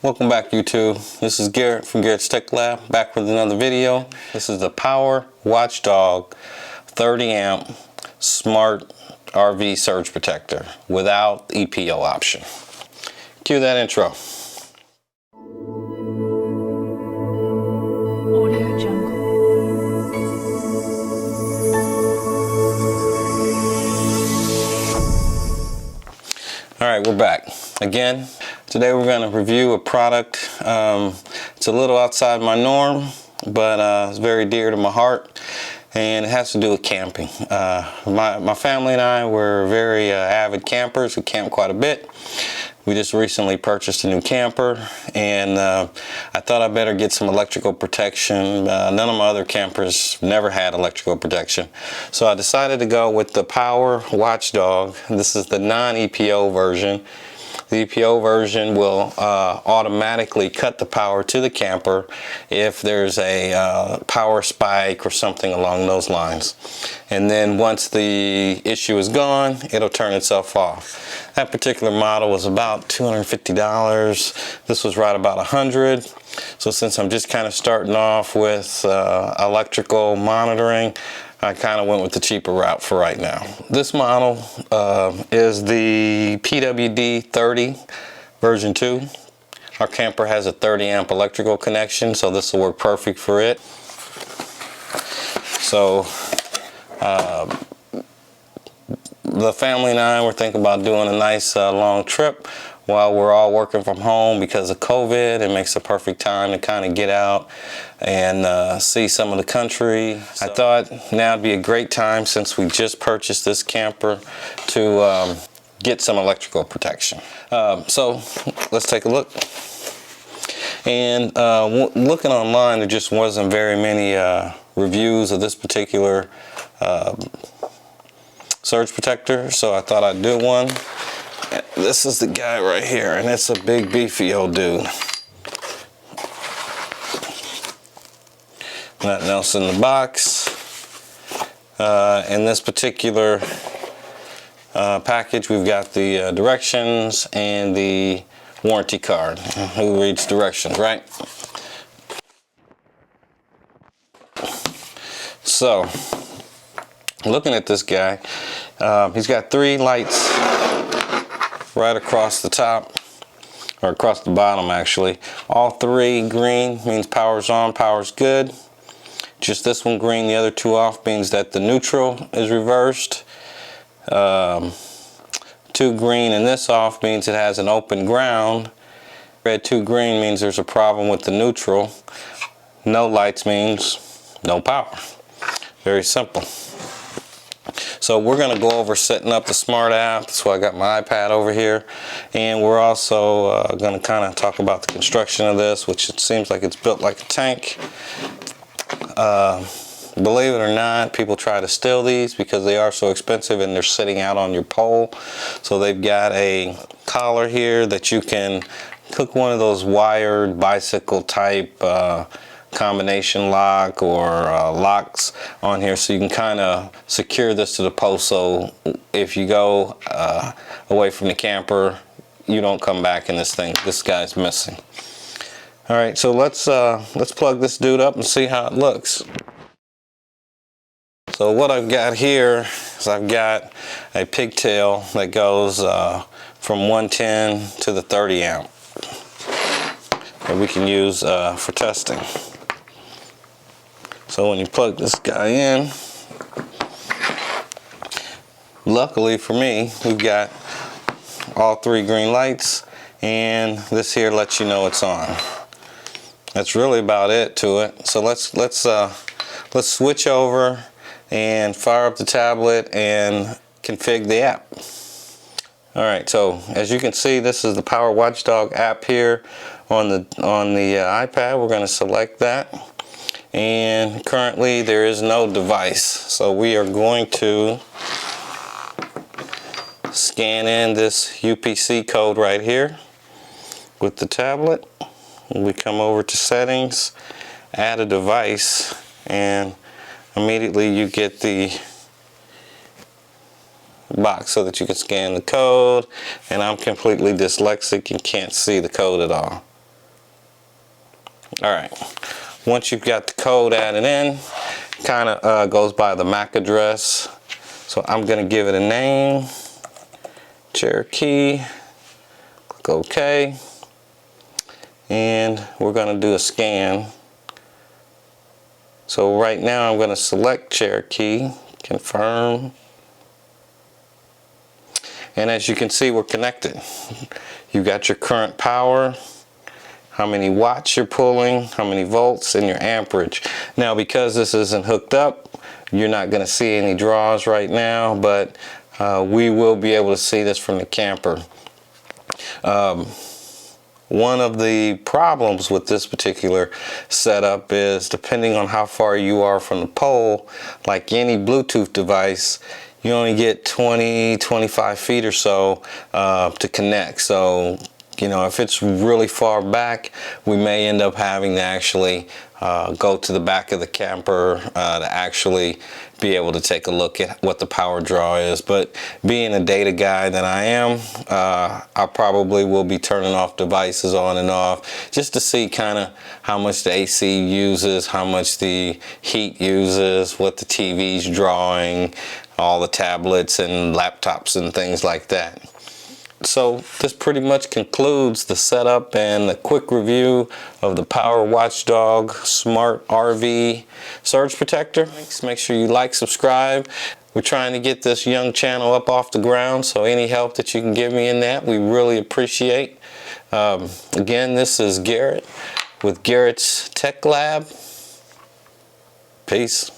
Welcome back, YouTube. This is Garrett from Garrett's Tech Lab, back with another video. This is the Power Watchdog 30 amp Smart RV Surge Protector without EPO option. Cue that intro. Audio Jungle. Alright, we're back again. Today we're going to review a product. It's a little outside my norm, but it's very dear to my heart, and it has to do with camping. My family and I were very avid campers. We camp quite a bit. We just recently purchased a new camper, and I thought I better get some electrical protection. None of my other campers never had electrical protection, so I decided to go with the Power Watchdog. This is the non-EPO version. The EPO version will automatically cut the power to the camper if there's a power spike or something along those lines. And then once the issue is gone, it'll turn itself off. That particular model was about $250. This was right about $100. So since I'm just kind of starting off with electrical monitoring, I kind of went with the cheaper route for right now. This model is the PWD 30 version 2. Our camper has a 30 amp electrical connection, so this will work perfect for it. So the family and I were thinking about doing a nice long trip while we're all working from home because of COVID. It makes the perfect time to kind of get out and see some of the country. I thought now would be a great time, since we just purchased this camper, to get some electrical protection. So let's take a look. And looking online, there just wasn't very many reviews of this particular surge protector, so I thought I'd do one. This is the guy right here, and it's a big beefy old dude. Nothing else in the box. In this particular package, we've got the directions and the warranty card. Who reads directions, right? So, looking at this guy, he's got 3 lights right across the top, or across the bottom actually. All 3 green means power's on, power's good. Just this one green, the other 2 off, means that the neutral is reversed. 2 green and this off means it has an open ground. Red 2 green means there's a problem with the neutral. No lights means no power. Very simple. So we're going to go over setting up the smart app. That's why I got my iPad over here. And we're also going to kind of talk about the construction of this, which it seems like it's built like a tank. Believe it or not, people try to steal these because they are so expensive and they're sitting out on your pole. So they've got a collar here that you can hook one of those wired bicycle type combination lock or locks on here, so you can kind of secure this to the post, so if you go away from the camper, you don't come back and this guy's missing. All right, so let's plug this dude up and see how it looks. So what I've got here is I've got a pigtail that goes from 110 to the 30 amp that we can use for testing. So when you plug this guy in, luckily for me, we've got all 3 green lights, and this here lets you know it's on. That's really about it to it. So let's switch over and fire up the tablet and configure the app. All right, so as you can see, this is the Power Watchdog app here on the iPad. We're going to select that. And currently there is no device, so we are going to scan in this UPC code right here with the tablet. We come over to settings, add a device, and immediately you get the box so that you can scan the code, and I'm completely dyslexic and can't see the code at all. All right, once you've got the code added in, kind of goes by the MAC address. So I'm gonna give it a name, Cherokee, click OK, and we're gonna do a scan. So right now I'm gonna select Cherokee, confirm, and as you can see, we're connected. You've got your current power, how many watts you're pulling, how many volts, and your amperage. Now, because this isn't hooked up, you're not going to see any draws right now, but we will be able to see this from the camper. One of the problems with this particular setup is, depending on how far you are from the pole, like any Bluetooth device, you only get 20-25 feet or so to connect. So, you know, if it's really far back, we may end up having to actually go to the back of the camper to actually be able to take a look at what the power draw is. But being a data guy that I am, I probably will be turning off devices on and off just to see kind of how much the AC uses, how much the heat uses, what the TV's drawing, all the tablets and laptops and things like that. So this pretty much concludes the setup and a quick review of the Power Watchdog Smart RV Surge Protector. Make sure you like, subscribe. We're trying to get this young channel up off the ground, so any help that you can give me in that, we really appreciate. Again, this is Garrett with Garrett's Tech Lab. Peace.